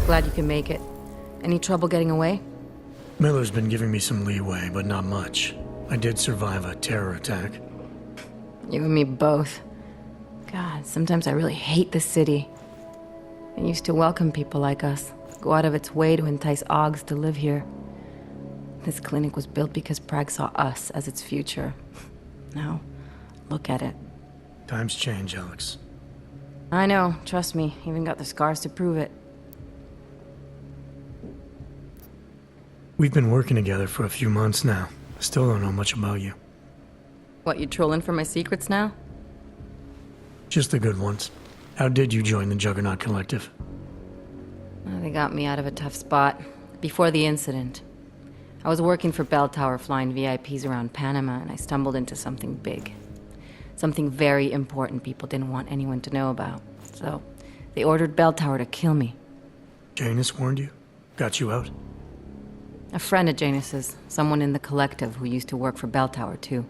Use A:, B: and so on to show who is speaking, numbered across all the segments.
A: Glad you can make it. Any trouble getting away?
B: Miller's been giving me some leeway, but not much. I did survive a terror attack.
A: You and me both. God, sometimes I really hate this city. It used to welcome people like us, go out of its way to entice Augs to live here. This clinic was built because Prague saw us as its future. Now, look at it.
B: Times change, Alex.
A: I know, trust me, even got the scars to prove it.
B: We've been working together for a few months now. Still don't know much about you.
A: What, you trolling for my secrets now?
B: Just the good ones. How did you join the Juggernaut Collective?
A: Well, they got me out of a tough spot. Before the incident. I was working for Bell Tower flying VIPs around Panama, and I stumbled into something big. Something very important people didn't want anyone to know about. So, they ordered Bell Tower to kill me.
B: Janus warned you? Got you out?
A: A friend of Janus's, someone in the collective who used to work for Bell Tower, too.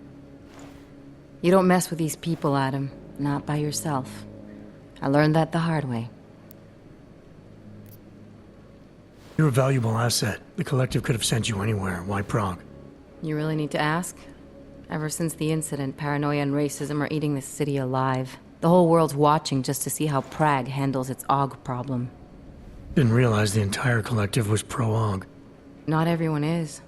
A: You don't mess with these people, Adam. Not by yourself. I learned that the hard way.
B: You're a valuable asset. The collective could have sent you anywhere. Why Prague?
A: You really need to ask? Ever since the incident, paranoia and racism are eating this city alive. The whole world's watching just to see how Prague handles its AUG problem.
B: Didn't realize the entire collective was pro-AUG.
A: Not everyone is.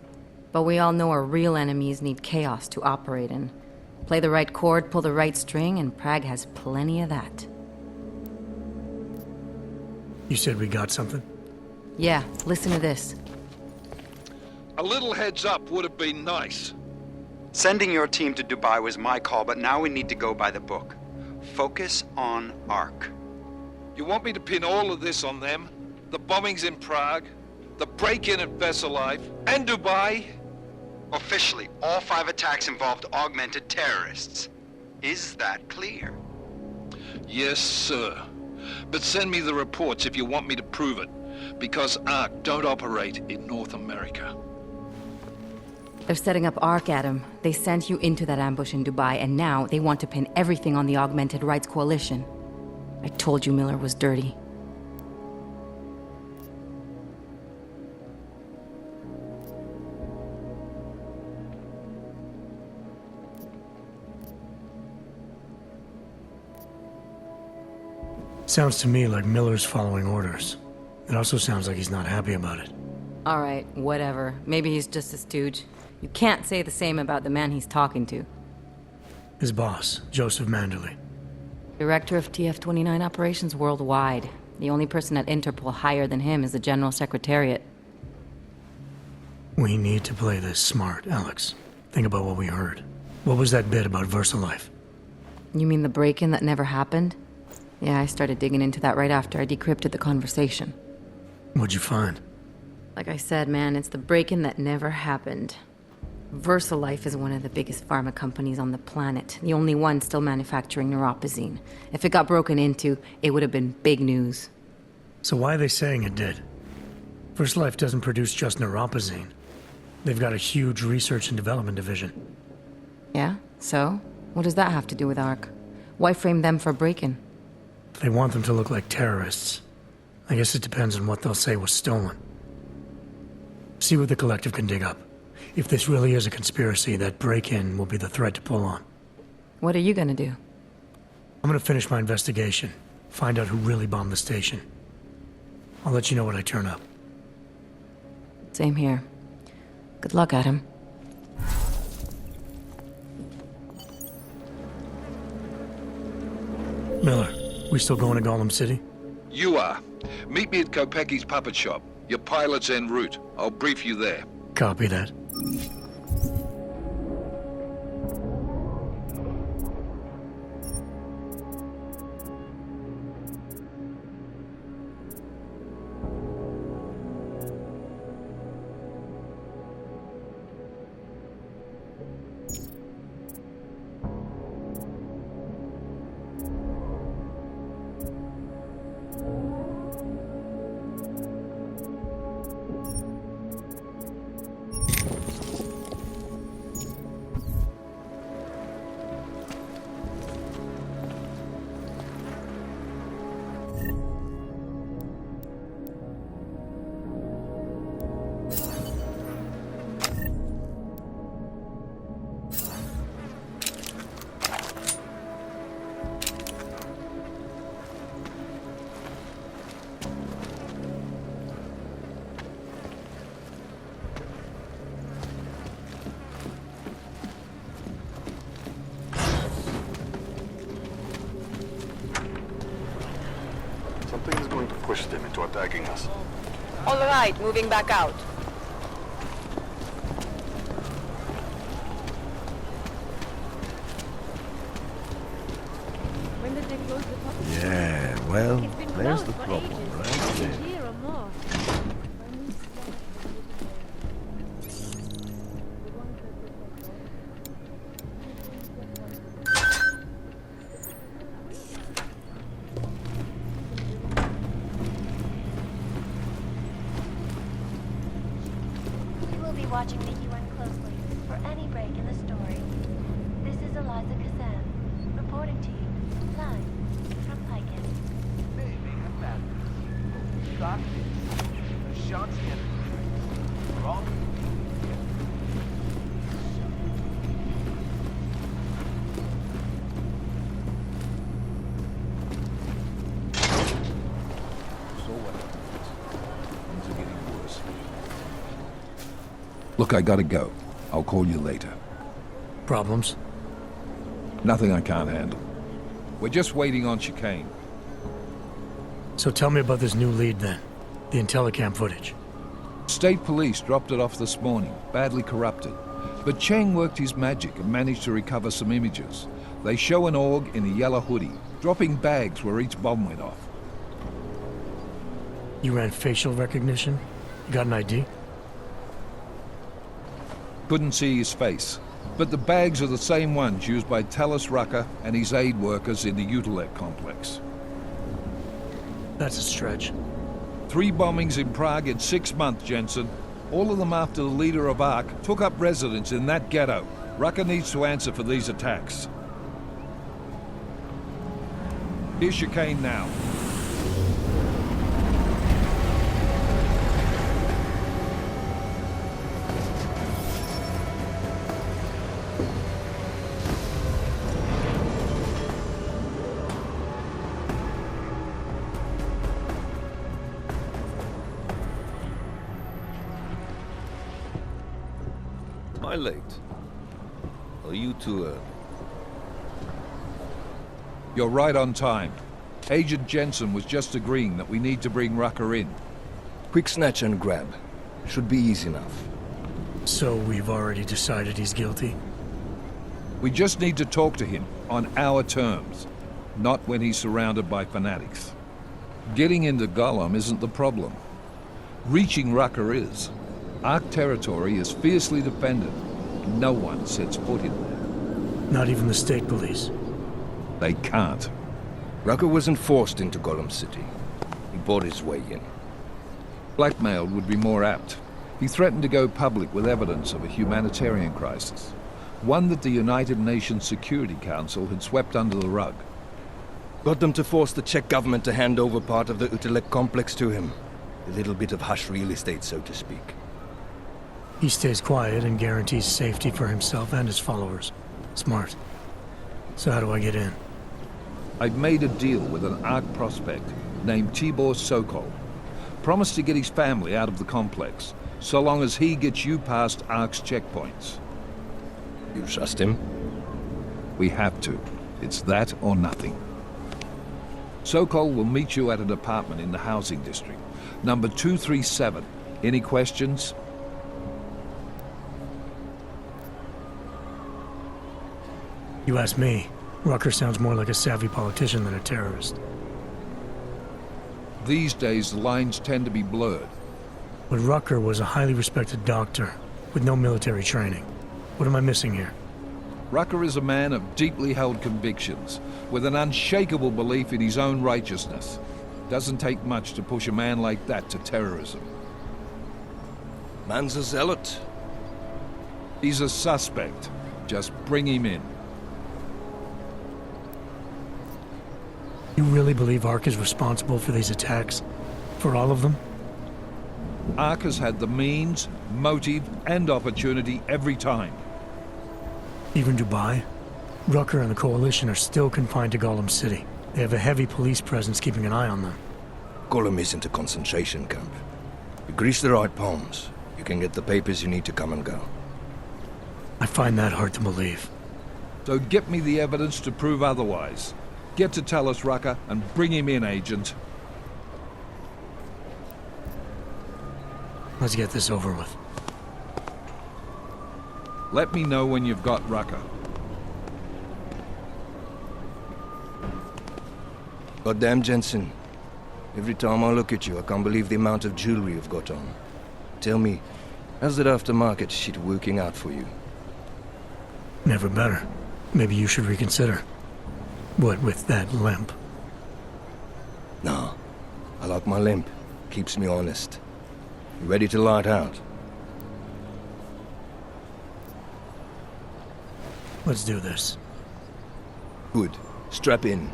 A: But we all know our real enemies need chaos to operate in. Play the right chord, pull the right string, and Prague has plenty of that.
B: You said we got something?
A: Yeah, listen to this.
C: A little heads up would have been nice.
D: Sending your team to Dubai was my call, but now we need to go by the book. Focus on ARC.
C: You want me to pin all of this on them? The bombings in Prague, the break-in at Vesellife, and Dubai?
D: Officially, all 5 attacks involved augmented terrorists. Is that clear?
C: Yes, sir. But send me the reports if you want me to prove it, because ARC don't operate in North America.
A: They're setting up ARC, Adam. They sent you into that ambush in Dubai, and now they want to pin everything on the Augmented Rights Coalition. I told you Miller was dirty.
B: Sounds to me like Miller's following orders. It also sounds like he's not happy about it.
A: All right, whatever. Maybe he's just a stooge. You can't say the same about the man he's talking to.
B: His boss, Joseph Manderley.
A: Director of TF-29 operations worldwide. The only person at Interpol higher than him is the General Secretariat.
B: We need to play this smart, Alex. Think about what we heard. What was that bit about Versalife?
A: You mean the break-in that never happened? Yeah, I started digging into that right after I decrypted the conversation.
B: What'd you find?
A: Like I said, man, it's the break-in that never happened. Versalife is one of the biggest pharma companies on the planet, the only one still manufacturing neuropozyne. If it got broken into, it would have been big news.
B: So why are they saying it did? Versalife doesn't produce just neuropozyne. They've got a huge research and development division.
A: Yeah? So? What does that have to do with ARC? Why frame them for break-in?
B: They want them to look like terrorists. I guess it depends on what they'll say was stolen. See what the collective can dig up. If this really is a conspiracy, that break-in will be the thread to pull on.
A: What are you gonna do?
B: I'm gonna finish my investigation. Find out who really bombed the station. I'll let you know when I turn up.
A: Same here. Good luck, Adam.
B: Miller, we still going to Gollum City?
C: You are. Meet me at Kopecki's puppet shop. Your pilot's en route. I'll brief you there.
B: Copy that.
E: pushed them into attacking us.
A: All right, moving back out.
F: When did they close the pub?
G: Yeah, well,
F: It's been
G: there's
F: closed
G: the
F: for
G: problem,
F: ages.
G: right
F: A
G: there.
F: year or more.
H: We will be watching the UN closely for any break in the story. This is Eliza Kazan, reporting to you, live from Piken.
I: Maybe a man. Got this. A shot's getting wrong.
J: So what? Things are getting worse. Look, I gotta go. I'll call you later.
B: Problems?
J: Nothing I can't handle. We're just waiting on chicane.
B: So tell me about this new lead then. The Intellicam footage.
J: State police dropped it off this morning, badly corrupted. But Cheng worked his magic and managed to recover some images. They show an org in a yellow hoodie, dropping bags where each bomb went off.
B: You ran facial recognition? You got an ID?
J: Couldn't see his face. But the bags are the same ones used by Talos Rucker and his aid workers in the Utilec complex.
B: That's a stretch.
J: 3 bombings in Prague in 6 months, Jensen. All of them after the leader of ARC took up residence in that ghetto. Rucker needs to answer for these attacks. Here's chicane now.
G: Am I late? Are you too early?
J: You're right on time. Agent Jensen was just agreeing that we need to bring Rucker in.
G: Quick snatch and grab. Should be easy enough.
B: So we've already decided he's guilty?
J: We just need to talk to him on our terms, not when he's surrounded by fanatics. Getting into Gollum isn't the problem. Reaching Rucker is. Ark territory is fiercely defended. No one sets foot in there.
B: Not even the state police.
J: They can't.
G: Rucker wasn't forced into Gollum City. He bought his way in.
J: Blackmailed would be more apt. He threatened to go public with evidence of a humanitarian crisis. One that the United Nations Security Council had swept under the rug.
G: Got them to force the Czech government to hand over part of the Utilec complex to him. A little bit of hush real estate, so to speak.
B: He stays quiet and guarantees safety for himself and his followers. Smart. So how do I get in?
J: I've made a deal with an ARC prospect named Tibor Sokol. Promised to get his family out of the complex, so long as he gets you past ARC's checkpoints.
G: You trust him?
J: We have to. It's that or nothing. Sokol will meet you at an apartment in the housing district. Number 237. Any questions?
B: You ask me. Rucker sounds more like a savvy politician than a terrorist.
J: These days, the lines tend to be blurred.
B: But Rucker was a highly respected doctor, with no military training. What am I missing here?
J: Rucker is a man of deeply held convictions, with an unshakable belief in his own righteousness. Doesn't take much to push a man like that to terrorism.
G: Man's a zealot.
J: He's a suspect. Just bring him in.
B: You really believe ARC is responsible for these attacks? For all of them?
J: ARC has had the means, motive, and opportunity every time.
B: Even Dubai? Rucker and the Coalition are still confined to Gollum City. They have a heavy police presence keeping an eye on them.
G: Gollum isn't a concentration camp. You grease the right palms, you can get the papers you need to come and go.
B: I find that hard to believe.
J: So get me the evidence to prove otherwise. Get to Talos Rucker and bring him in, Agent.
B: Let's get this over with.
J: Let me know when you've got Rucker.
G: Goddamn, Jensen. Every time I look at you, I can't believe the amount of jewelry you've got on. Tell me, how's that aftermarket shit working out for you?
B: Never better. Maybe you should reconsider. What with that limp?
G: Nah, I like my limp. Keeps me honest. You ready to light out?
B: Let's do this.
G: Good. Strap in.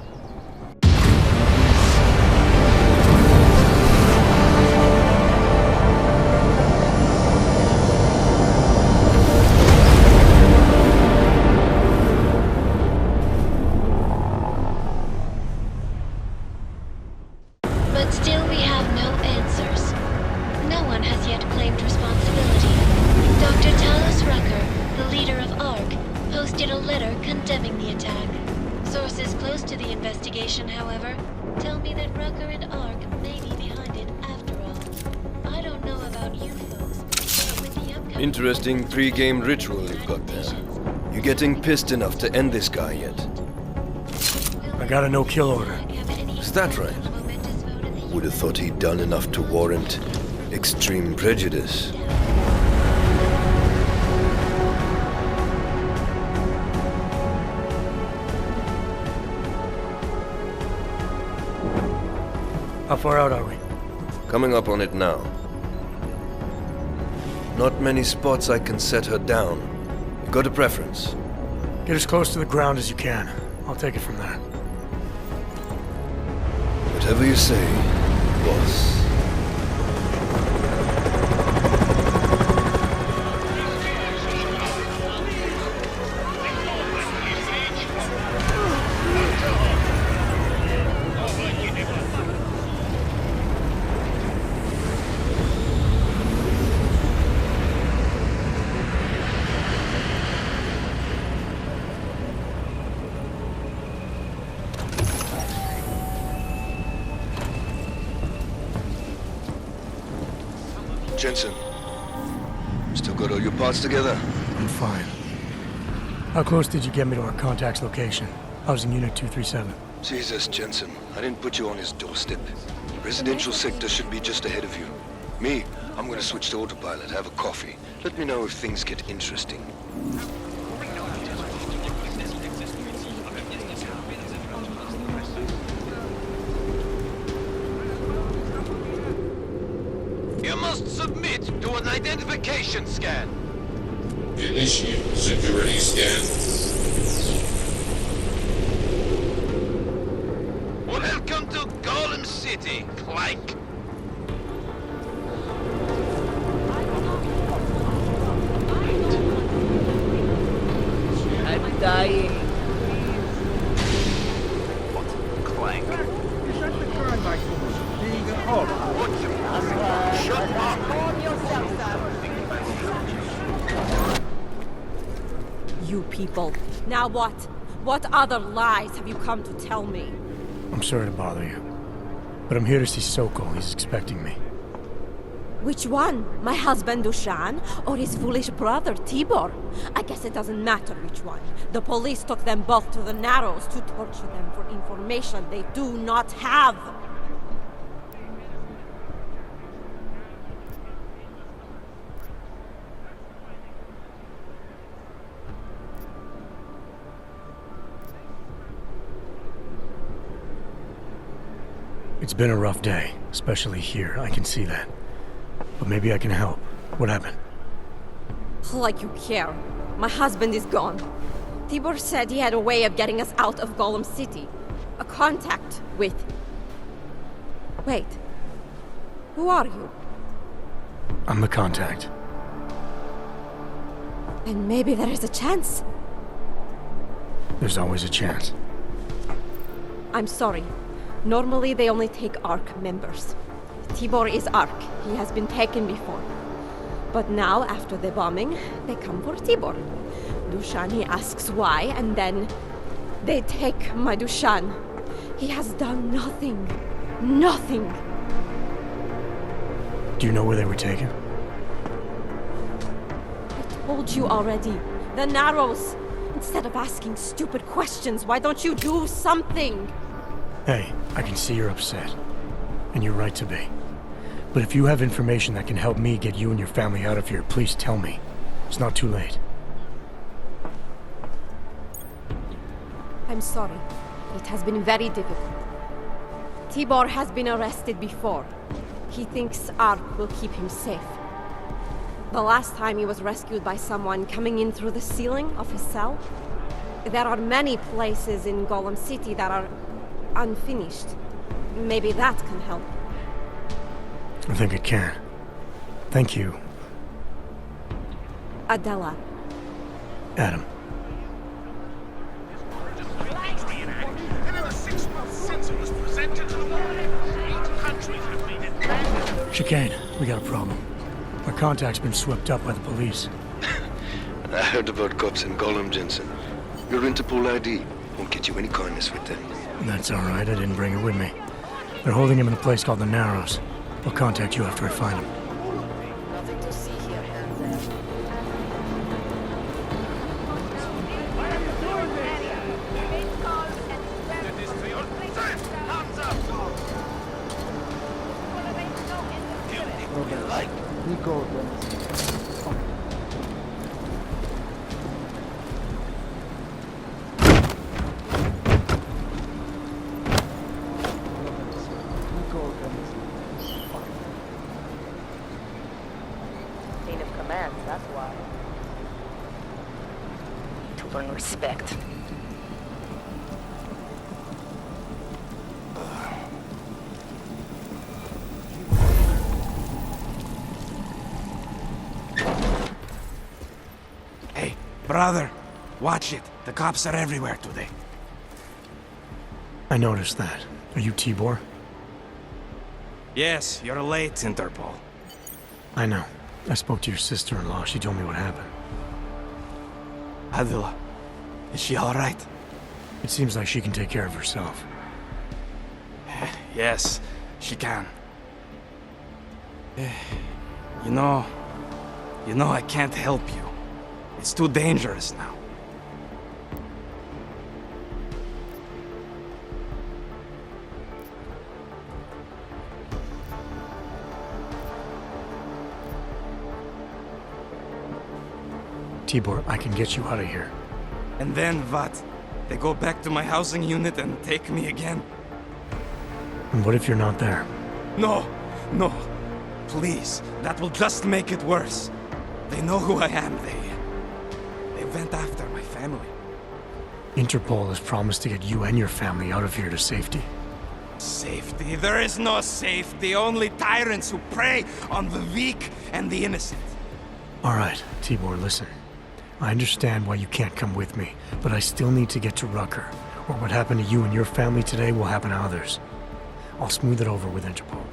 H: But still we have no answers. No one has yet claimed responsibility. Dr. Talos Rucker, the leader of ARC, posted a letter condemning the attack. Sources close to the investigation, however, tell me that Rucker and ARC may be behind it after all. I don't know about you folks, but with the upcoming...
E: Interesting pre-game ritual you've got there. You getting pissed enough to end this guy yet?
B: I got a no-kill order.
E: Is that right? Would have thought he'd done enough to warrant extreme prejudice.
B: How far out are we?
E: Coming up on it now. Not many spots I can set her down. You got a preference?
B: Get as close to the ground as you can. I'll take it from there.
E: Whatever you say, boss. Jensen, still got all your parts together?
B: I'm fine. How close did you get me to our contact's location? I was in Unit 237.
E: Jesus, Jensen, I didn't put you on his doorstep. Residential sector should be just ahead of you. Me, I'm gonna switch to autopilot, have a coffee. Let me know if things get interesting.
I: You must submit to an identification scan.
K: Initiate security scan.
I: Welcome to Golem City, Clank.
F: I'm dying.
I: What? Clank?
F: Is that the current being a horror?
I: Shut up!
F: Calm yourself, sir.
L: You people. Now what? What other lies have you come to tell me?
B: I'm sorry to bother you, but I'm here to see Sokol. He's expecting me.
L: Which one? My husband Dushan or his foolish brother Tibor? I guess it doesn't matter which one. The police took them both to the Narrows to torture them for information they do not have.
B: It's been a rough day, especially here. I can see that. But maybe I can help. What happened?
L: Like you care. My husband is gone. Tibor said he had a way of getting us out of Golem City. A contact with... Wait. Who are you?
B: I'm the contact.
L: And maybe there is a chance.
B: There's always a chance.
L: I'm sorry. Normally they only take ARC members. Tibor is ARC. He has been taken before. But now, after the bombing, they come for Tibor. Dushani asks why, and then they take my Dushan. He has done nothing. Nothing.
B: Do you know where they were taken?
L: told you already. The Narrows. Instead of asking stupid questions, why don't you do something?
B: Hey, I can see you're upset. And you're right to be. But if you have information that can help me get you and your family out of here, please tell me. It's not too late.
L: I'm sorry. It has been very difficult. Tibor has been arrested before. He thinks Ark will keep him safe. The last time he was rescued by someone coming in through the ceiling of his cell. There are many places in Golem City that are unfinished. Maybe that can help.
B: I think it can. Thank you,
L: Adela.
B: Adam. Chicane, we got a problem. Our contact's been swept up by the police.
E: I heard about cops in Gollum, Jensen. Your Interpol ID won't get you any kindness with them.
B: That's all right, I didn't bring it with me. They're holding him in a place called the Narrows. I'll contact you after I find him.
A: Nothing to see here, Hansen. Chain of command, that's why. To earn respect.
M: Hey, brother, watch it. The cops are everywhere today.
B: I noticed that. Are you Tibor?
M: Yes, you're late, Interpol.
B: I know. I spoke to your sister-in-law. She told me what happened.
M: Adela, is she all right?
B: It seems like she can take care of herself.
M: Yes, she can. You know, I can't help you. It's too dangerous now.
B: Tibor, I can get you out of here.
M: And then what? They go back to my housing unit and take me again?
B: And what if you're not there?
M: No, no. Please, that will just make it worse. They know who I am. They went after my family.
B: Interpol has promised to get you and your family out of here to safety.
M: Safety? There is no safety. Only tyrants who prey on the weak and the innocent.
B: All right, Tibor, listen. I understand why you can't come with me, but I still need to get to Rucker, or what happened to you and your family today will happen to others. I'll smooth it over with Interpol.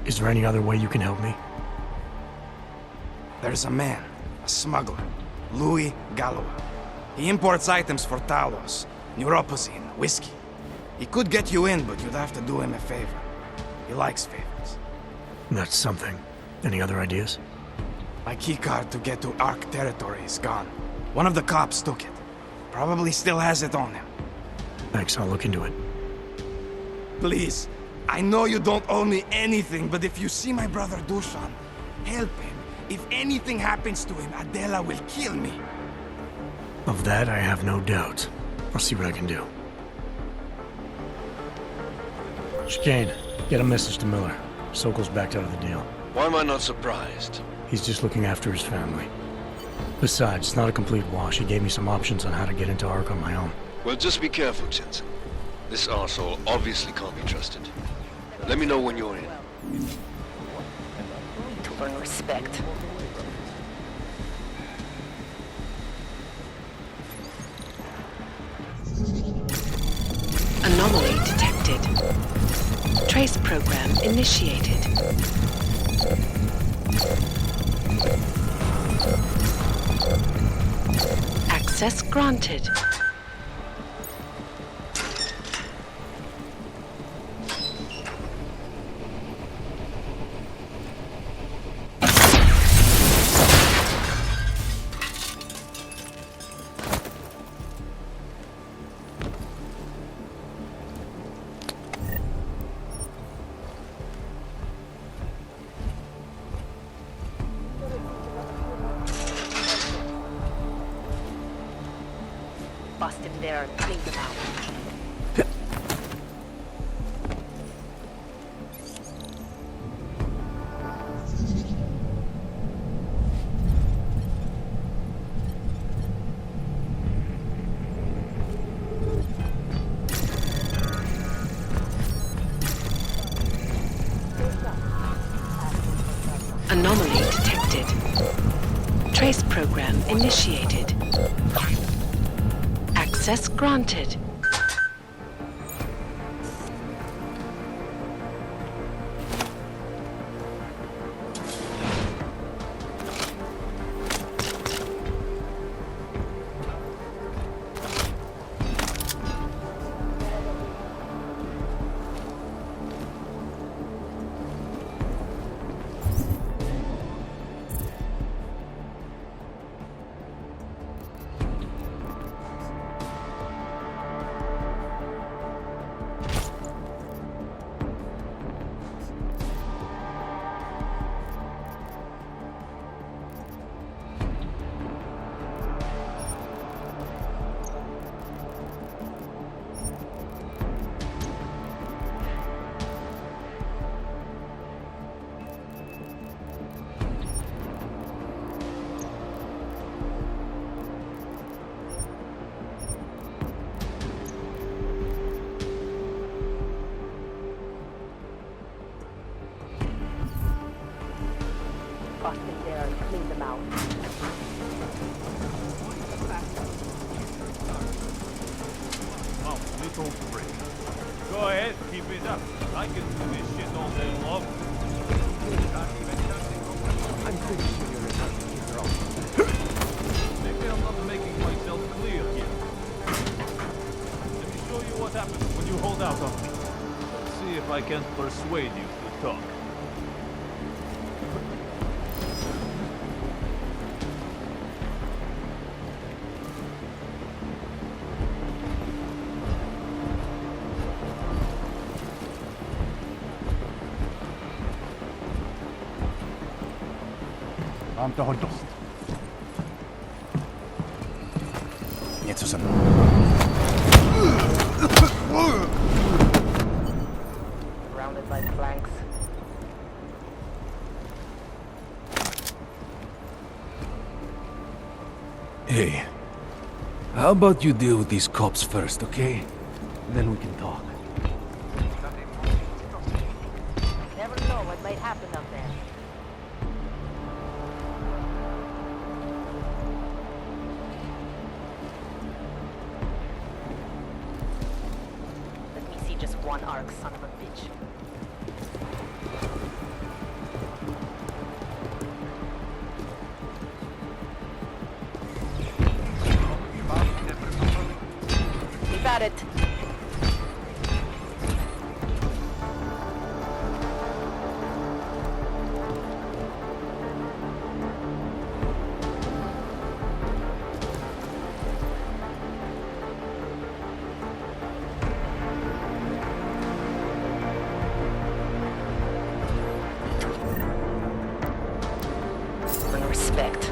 B: Is there any other way you can help me?
M: There's a man, a smuggler, Louis Galois. He imports items for Talos, neuropozyne, whiskey. He could get you in, but you'd have to do him a favor. He likes favors.
B: That's something. Any other ideas?
M: My keycard to get to Ark territory is gone. One of the cops took it. Probably still has it on him.
B: Thanks, I'll look into it.
M: Please, I know you don't owe me anything, but if you see my brother Dushan, help him. If anything happens to him, Adela will kill me.
B: Of that, I have no doubt. I'll see what I can do. Chicane, get a message to Miller. Sokol's backed out of the deal.
C: Why am I not surprised?
B: He's just looking after his family. Besides, it's not a complete wash. He gave me some options on how to get into Ark on my own.
C: Well, just be careful, Jensen. This arsehole obviously can't be trusted. Let me know when you're in.
A: To earn respect.
N: Anomaly detected. Trace program initiated. Access granted. Bust him there and clean them out. Anomaly detected. Trace program initiated. Access granted.
O: Bust him there and clean them out.
F: Oh, little prick. Go ahead, keep it up. I can do this shit all day long. I'm pretty sure you're enough to keep her off. Maybe I'm not making myself clear here. Let me show you what happens when you hold out on me. Let's see if I can persuade you to talk. Mam toho dost.
M: Něco jsem...
O: Surrounded by flanks.
P: Hey, how about you deal with these cops first, okay? Then we can talk.
O: Never know what might happen up there. Let me see just one arc, son of a bitch. You got it. Bring respect.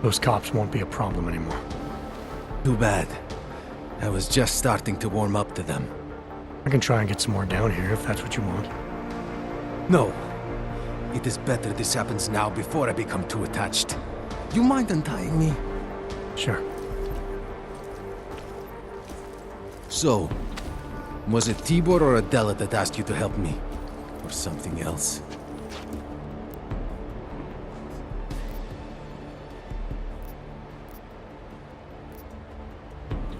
B: Those cops won't be a problem anymore.
P: Too bad. I was just starting to warm up to them.
B: I can try and get some more down here if that's what you want.
P: No. It is better this happens now before I become too attached. You mind untying me?
B: Sure.
P: So, was it Tibor or Adela that asked you to help me? Or something else?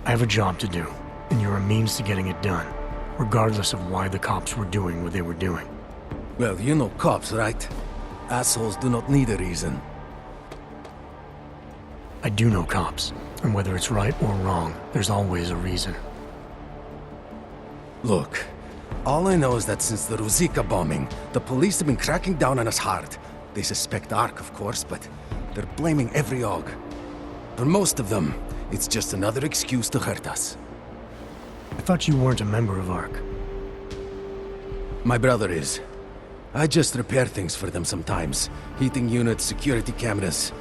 B: I have a job to do, and you're a means to getting it done, regardless of why the cops were doing what they were doing.
P: Well, you know cops, right? Assholes do not need a reason.
B: I do know cops, and whether it's right or wrong, there's always a reason.
P: Look, all I know is that since the Ruzicka bombing, the police have been cracking down on us hard. They suspect Ark, of course, but they're blaming every AUG. For most of them, it's just another excuse to hurt us.
B: I thought you weren't a member of Ark.
P: My brother is. I just repair things for them sometimes. Heating units, security cameras.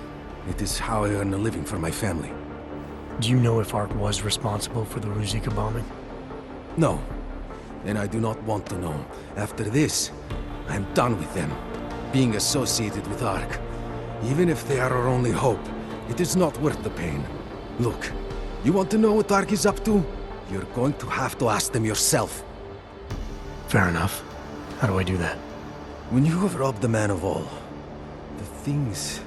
P: It is how I earn a living for my family.
B: Do you know if Ark was responsible for the Ruzicka bombing?
P: No. And I do not want to know. After this, I'm done with them. Being associated with Ark. Even if they are our only hope, it is not worth the pain. Look, you want to know what Ark is up to? You're going to have to ask them yourself.
B: Fair enough. How do I do that?
P: When you have robbed the man of all, the things...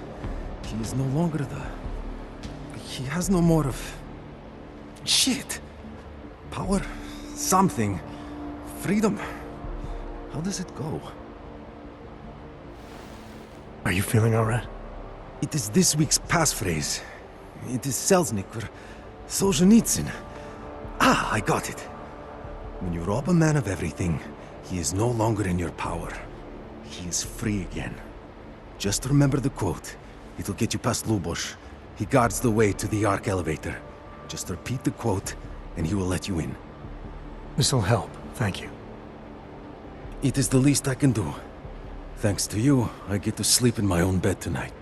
P: He is no longer the... He has no more of... Shit! Power? Something. Freedom. How does it go?
B: Are you feeling alright?
P: It is this week's passphrase. It is Selznick or Solzhenitsyn. Ah, I got it. When you rob a man of everything, he is no longer in your power. He is free again. Just remember the quote. It'll get you past Lubosh. He guards the way to the Ark elevator. Just repeat the quote, and he will let you in.
B: This'll help, thank you.
P: It is the least I can do. Thanks to you, I get to sleep in my own bed tonight.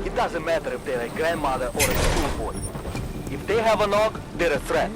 Q: It doesn't matter if they're a grandmother or a schoolboy. If they have an AUG, they're a threat.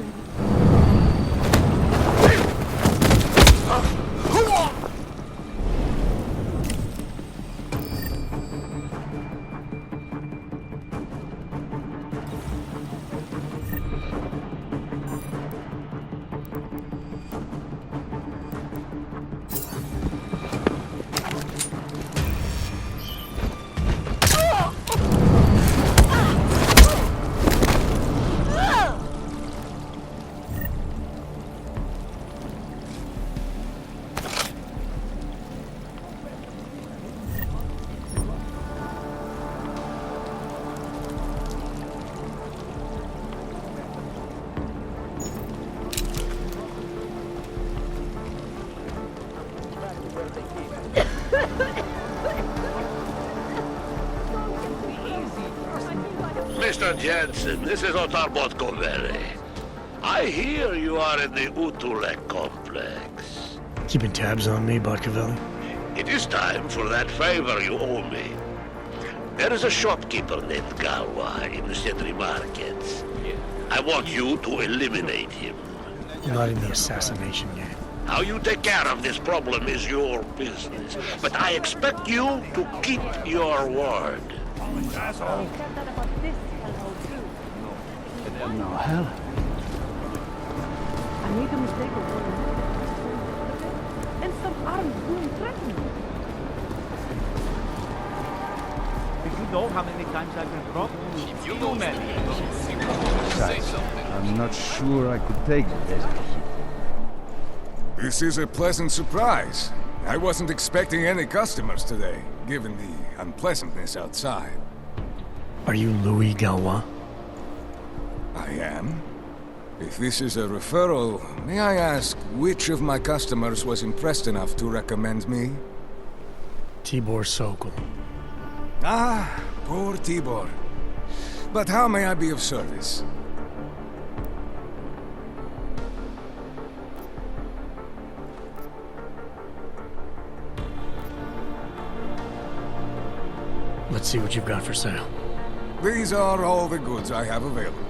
I: Mr. Jensen, this is Otar Botkovere. I hear you are in the Utulek complex.
B: Keeping tabs on me, Botkovelli?
I: It is time for that favor you owe me. There is a shopkeeper named Galwa in the City Markets. I want you to eliminate him.
B: Not in the assassination game.
I: How you take care of this problem is your business. But I expect you to keep your word.
F: Asshole.
P: No, hell.
N: I made a mistake of one. And some arms being threatened.
F: know how many times I've been robbed? Too many.
R: Besides, I'm not sure I could take it.
S: This is a pleasant surprise. I wasn't expecting any customers today, given the unpleasantness outside.
B: Are you Louis Galwa?
S: I am. If this is a referral, may I ask which of my customers was impressed enough to recommend me?
B: Tibor Sokol.
S: Ah, poor Tibor. But how may I be of service?
B: Let's see what you've got for sale.
S: These are all the goods I have available.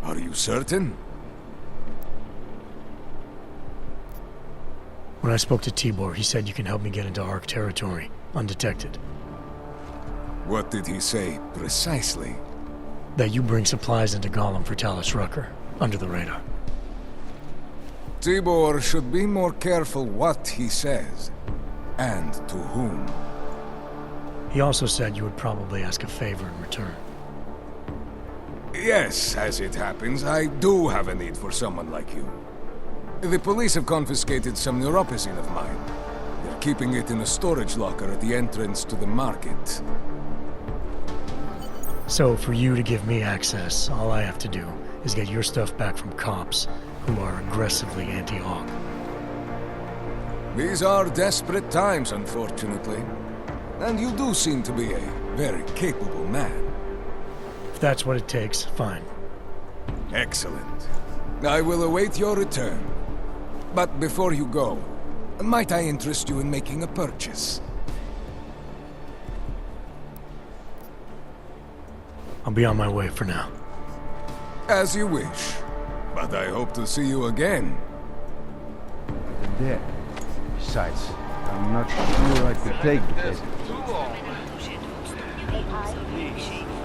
S: Are you certain?
B: When I spoke to Tibor, he said you can help me get into Ark territory, undetected.
S: What did he say, precisely?
B: That you bring supplies into Gollum for Talos Rucker, under the radar.
S: Tibor should be more careful what he says, and to whom.
B: He also said you would probably ask a favor in return.
S: Yes, as it happens, I do have a need for someone like you. The police have confiscated some neuropozyne of mine. They're keeping it in a storage locker at the entrance to the market.
B: So, for you to give me access, all I have to do is get your stuff back from cops who are aggressively anti-Hawk.
S: These are desperate times, unfortunately. And you do seem to be a very capable man.
B: If that's what it takes, fine.
S: Excellent. I will await your return. But before you go, might I interest you in making a purchase?
B: I'll be on my way for now.
S: As you wish. But I hope to see you again.
R: They're dead. Besides, I'm not sure I could take the visit.
O: Hey, hi.